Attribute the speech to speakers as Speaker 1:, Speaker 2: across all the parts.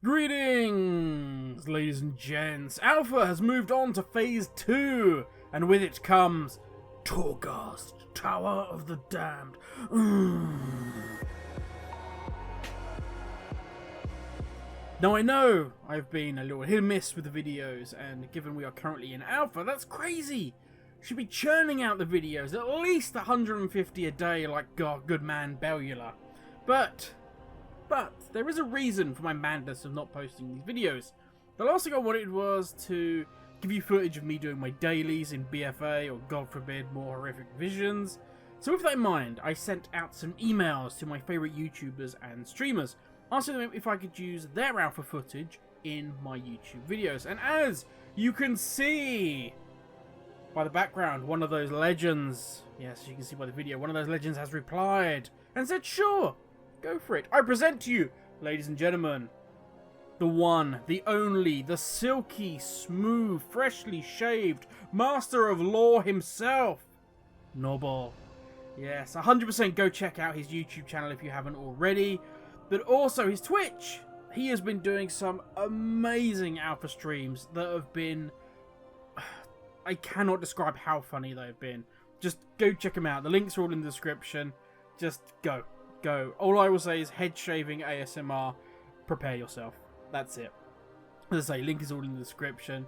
Speaker 1: Greetings, ladies and gents. Alpha has moved on to Phase 2, and with it comes Torghast, Tower of the Damned. Now I know I've been a little hit and miss with the videos, and given we are currently in Alpha, that's crazy! Should be churning out the videos, at least 150 a day like good man Bellula. But there is a reason for my madness of not posting these videos. The last thing I wanted was to give you footage of me doing my dailies in BFA or, God forbid, more horrific visions. So with that in mind, I sent out some emails to my favourite YouTubers and streamers, asking them if I could use their alpha footage in my YouTube videos. And as you can see by the background, one of those legends, yes, you can see by the video, one of those legends has replied and said, sure, go for it. I present to you, ladies and gentlemen, the one, the only, the silky, smooth, freshly shaved master of law himself, Nobbel. Yes, 100% go check out his YouTube channel if you haven't already, but also his Twitch. He has been doing some amazing alpha streams that have been, I cannot describe how funny they've been. Just go check them out. The links are all in the description. Just go. All I will say is head shaving ASMR. Prepare yourself. That's it. As I say, link is all in the description.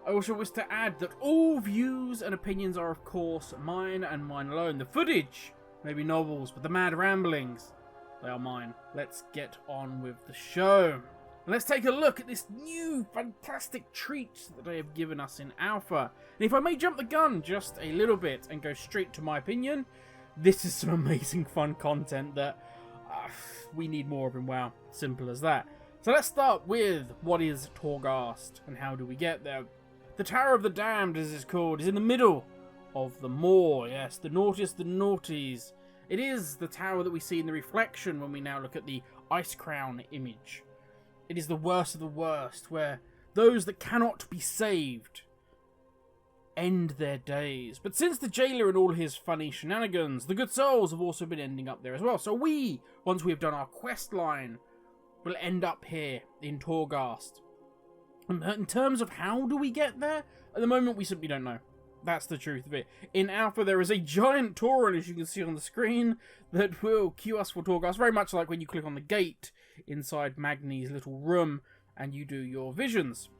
Speaker 1: I also wish to add that all views and opinions are, of course, mine and mine alone. The footage may be Nobbel's, but the mad ramblings, they are mine. Let's get on with the show. And let's take a look at this new fantastic treat that they have given us in Alpha. And if I may jump the gun just a little bit and go straight to my opinion, this is some amazing fun content that we need more of in WoW. Simple as that. So let's start with what is Torghast and how do we get there. The Tower of the Damned, as it's called, is in the middle of the moor. Yes, the naughtiest the naughties. It is the tower that we see in the reflection when we now look at the Ice Crown image. It is the worst of the worst, where those that cannot be saved end their days. But since the jailer and all his funny shenanigans, the good souls have also been ending up there as well. So we, once we have done our quest line, will end up here in Torghast. And in terms of how do we get there, at the moment we simply don't know. That's the truth of it. In Alpha there is a giant Tauren, as you can see on the screen, that will queue us for Torghast, very much like when you click on the gate inside Magni's little room and you do your visions.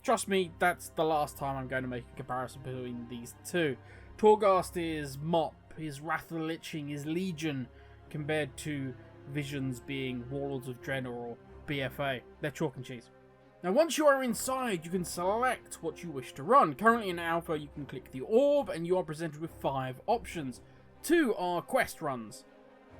Speaker 1: Trust me, that's the last time I'm going to make a comparison between these two. Torghast is Mop, his Wrath of the Lich-King, his Legion, compared to Visions being Warlords of Draenor or BFA. They're chalk and cheese. Now once you are inside, you can select what you wish to run. Currently in Alpha, you can click the orb and you are presented with 5 options. 2 are quest runs.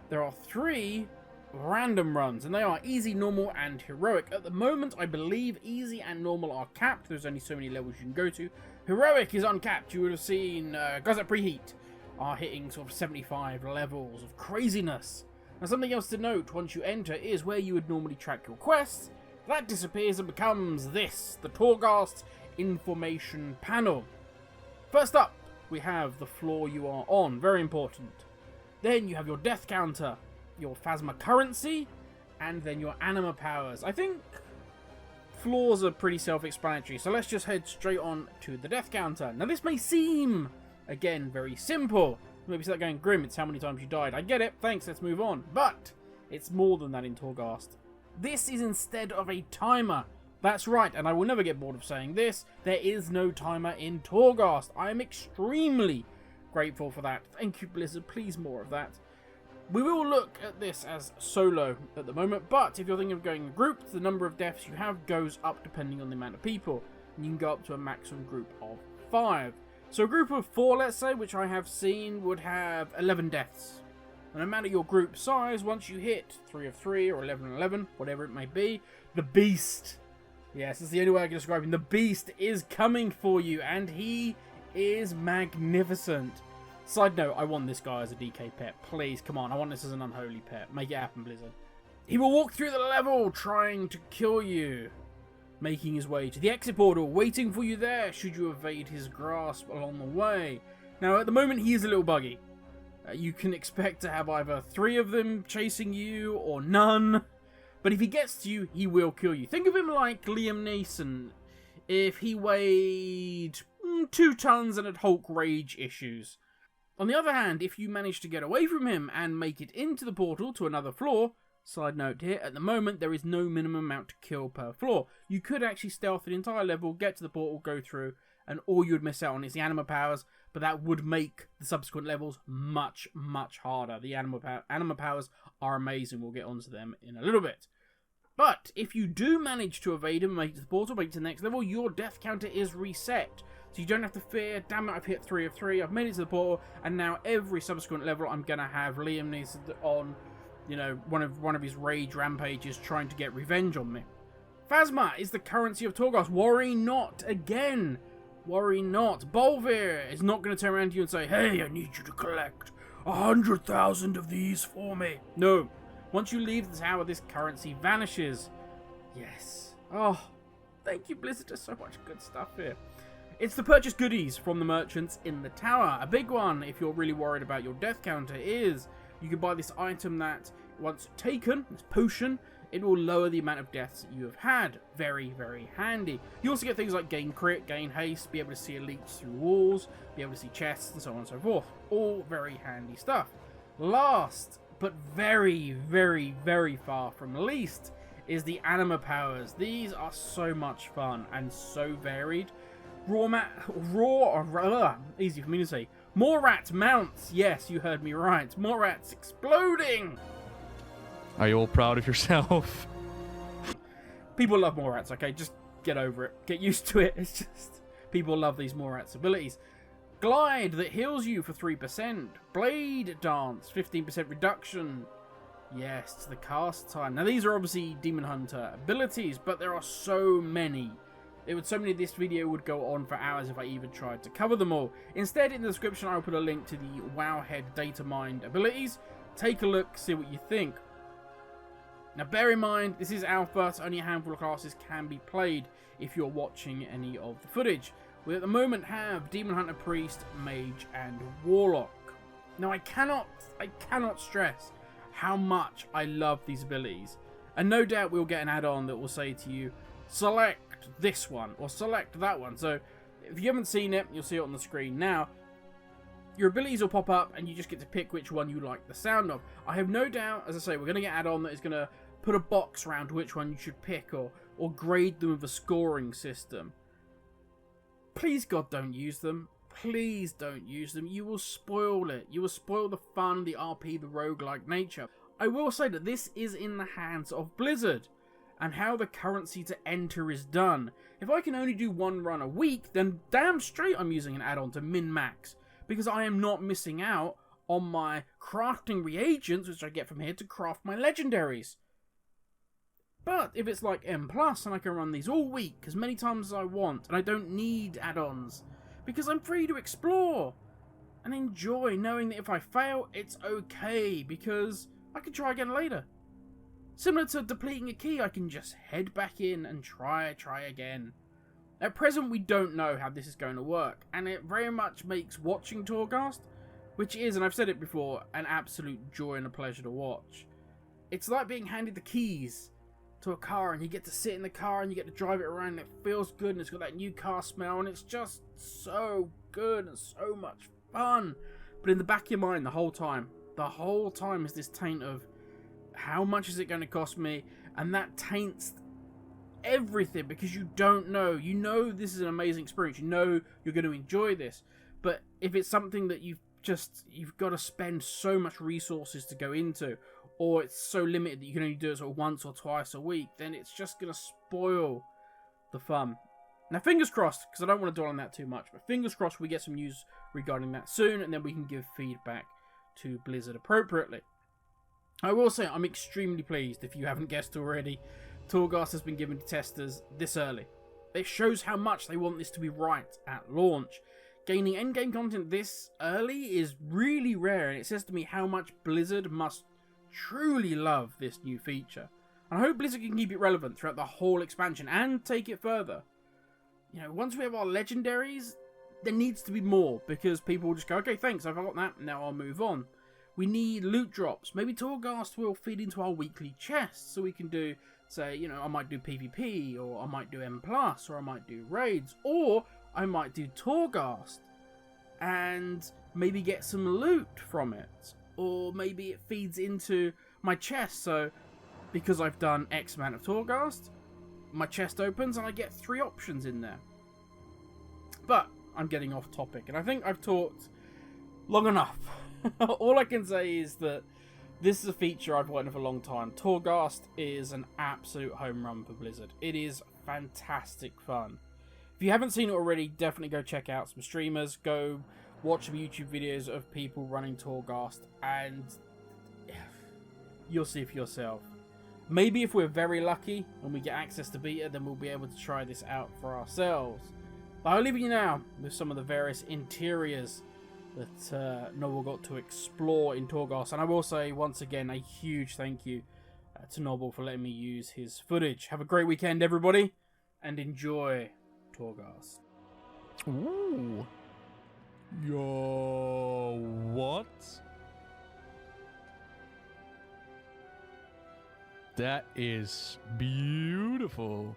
Speaker 1: There are 3 random runs, and they are easy, normal, and heroic. At the moment, I believe easy and normal are capped. There's only so many levels you can go to. Heroic is uncapped. You would have seen guys at Preheat are hitting sort of 75 levels of craziness. Now something else to note once you enter is where you would normally track your quests. That disappears and becomes this, the Torghast information panel. First up, we have the floor you are on, very important. Then you have your death counter, your Phasma currency, and then your anima powers. I think floors are pretty self-explanatory, so let's just head straight on to the death counter. Now this may seem, again, very simple. Maybe start going grim, it's how many times you died. I get it, thanks, let's move on. But it's more than that in Torghast. This is instead of a timer. That's right, and I will never get bored of saying this. There is no timer in Torghast. I am extremely grateful for that. Thank you, Blizzard. Please, more of that. We will look at this as solo at the moment, but if you're thinking of going in groups, the number of deaths you have goes up depending on the amount of people. And you can go up to a maximum group of 5. So a group of 4, let's say, which I have seen, would have 11 deaths. And no matter your group size, once you hit 3 of 3 or 11 of 11, whatever it may be, the Beast, yes, that's the only way I can describe him, the Beast is coming for you, and he is magnificent. Side note, I want this guy as a DK pet. Please, come on, I want this as an unholy pet. Make it happen, Blizzard. He will walk through the level trying to kill you, making his way to the exit portal, waiting for you there should you evade his grasp along the way. Now, at the moment, he is a little buggy. You can expect to have either 3 of them chasing you or none. But if he gets to you, he will kill you. Think of him like Liam Neeson if he weighed 2 tons and had Hulk rage issues. On the other hand, if you manage to get away from him and make it into the portal to another floor, side note here, at the moment there is no minimum amount to kill per floor. You could actually stealth the entire level, get to the portal, go through, and all you would miss out on is the anima powers, but that would make the subsequent levels much, much harder. The anima powers are amazing, we'll get onto them in a little bit. But if you do manage to evade him, make it to the portal, make it to the next level, your death counter is reset. So you don't have to fear, damn it, I've hit 3 of 3, I've made it to the portal, and now every subsequent level I'm going to have Liam Neeson on, you know, one of his rage rampages trying to get revenge on me. Phasma is the currency of Torghast. Worry not. Again, worry not. Bolvir is not going to turn around to you and say, hey, I need you to collect 100,000 of these for me. No. Once you leave the tower, this currency vanishes. Yes. Oh, thank you, Blizzard. There's so much good stuff here. It's to purchase goodies from the merchants in the tower. A big one, if you're really worried about your death counter, is you can buy this item that, once taken, this potion, it will lower the amount of deaths that you have had. Very, very handy. You also get things like gain crit, gain haste, be able to see elites through walls, be able to see chests, and so on and so forth. All very handy stuff. Last, but very, very, very far from least, is the anima powers. These are so much fun and so varied. Easy for me to say. More rats mounts. Yes, you heard me right. More rats exploding.
Speaker 2: Are you all proud of yourself?
Speaker 1: People love more rats, okay? Just get over it. Get used to it. It's just, people love these more rats abilities. Glide that heals you for 3%. Blade Dance, 15% reduction. Yes, to the cast time. Now these are obviously Demon Hunter abilities, but there are so many. This video would go on for hours if I even tried to cover them all. Instead, in the description, I'll put a link to the Wowhead data mined abilities. Take a look, see what you think. Now, bear in mind, this is alpha, so only a handful of classes can be played if you're watching any of the footage. We at the moment have Demon Hunter, Priest, Mage, and Warlock. Now, I cannot stress how much I love these abilities. And no doubt we'll get an add-on that will say to you, select this one or select that one. So if you haven't seen it, you'll see it on the screen now. Your abilities will pop up and you just get to pick which one you like the sound of. I have no doubt, as I say, we're going to get an add-on that is going to put a box around which one you should pick or grade them with a scoring system. Please God, don't use them. Please don't use them. You will spoil it. You will spoil the fun, the RP, the roguelike nature. I will say that this is in the hands of Blizzard and how the currency to enter is done. If I can only do one run a week, then damn straight I'm using an add-on to min-max, because I am not missing out on my crafting reagents, which I get from here to craft my legendaries. But if it's like M+, and I can run these all week as many times as I want, and I don't need add-ons, because I'm free to explore and enjoy knowing that if I fail, it's okay, because I can try again later. Similar to depleting a key, I can just head back in and try again. At present, we don't know how this is going to work, and it very much makes watching Torghast, which is, and I've said it before, an absolute joy and a pleasure to watch. It's like being handed the keys to a car, and you get to sit in the car, and you get to drive it around, and it feels good, and it's got that new car smell, and it's just so good, and so much fun. But in the back of your mind, the whole time is this taint of, how much is it going to cost me? And that taints everything, because you don't know. You know this is an amazing experience. You know you're going to enjoy this. But if it's something that you've got to spend so much resources to go into, or it's so limited that you can only do it sort of once or twice a week, then it's just going to spoil the fun. Now, fingers crossed, because I don't want to dwell on that too much, but fingers crossed we get some news regarding that soon, and then we can give feedback to Blizzard appropriately. I will say I'm extremely pleased, if you haven't guessed already, Torghast has been given to testers this early. It shows how much they want this to be right at launch. Gaining endgame content this early is really rare, and it says to me how much Blizzard must truly love this new feature. And I hope Blizzard can keep it relevant throughout the whole expansion and take it further. You know, once we have our legendaries, there needs to be more, because people will just go, okay, thanks, I've got that, now I'll move on. We need loot drops. Maybe Torghast will feed into our weekly chests, so we can do, say, you know, I might do PvP, or I might do M+, or I might do raids, or I might do Torghast, and maybe get some loot from it. Or maybe it feeds into my chest, so because I've done X amount of Torghast, my chest opens and I get 3 options in there. But I'm getting off topic, and I think I've talked long enough. All I can say is that this is a feature I've wanted for a long time. Torghast is an absolute home run for Blizzard. It is fantastic fun. If you haven't seen it already, definitely go check out some streamers. Go watch some YouTube videos of people running Torghast, and you'll see for yourself. Maybe if we're very lucky and we get access to beta, then we'll be able to try this out for ourselves. But I'll leave you now with some of the various interiors that Nobbel got to explore in Torghast. And I will say, once again, a huge thank you to Nobbel for letting me use his footage. Have a great weekend, everybody, and enjoy Torghast.
Speaker 2: Ooh. Yo, what? That is beautiful.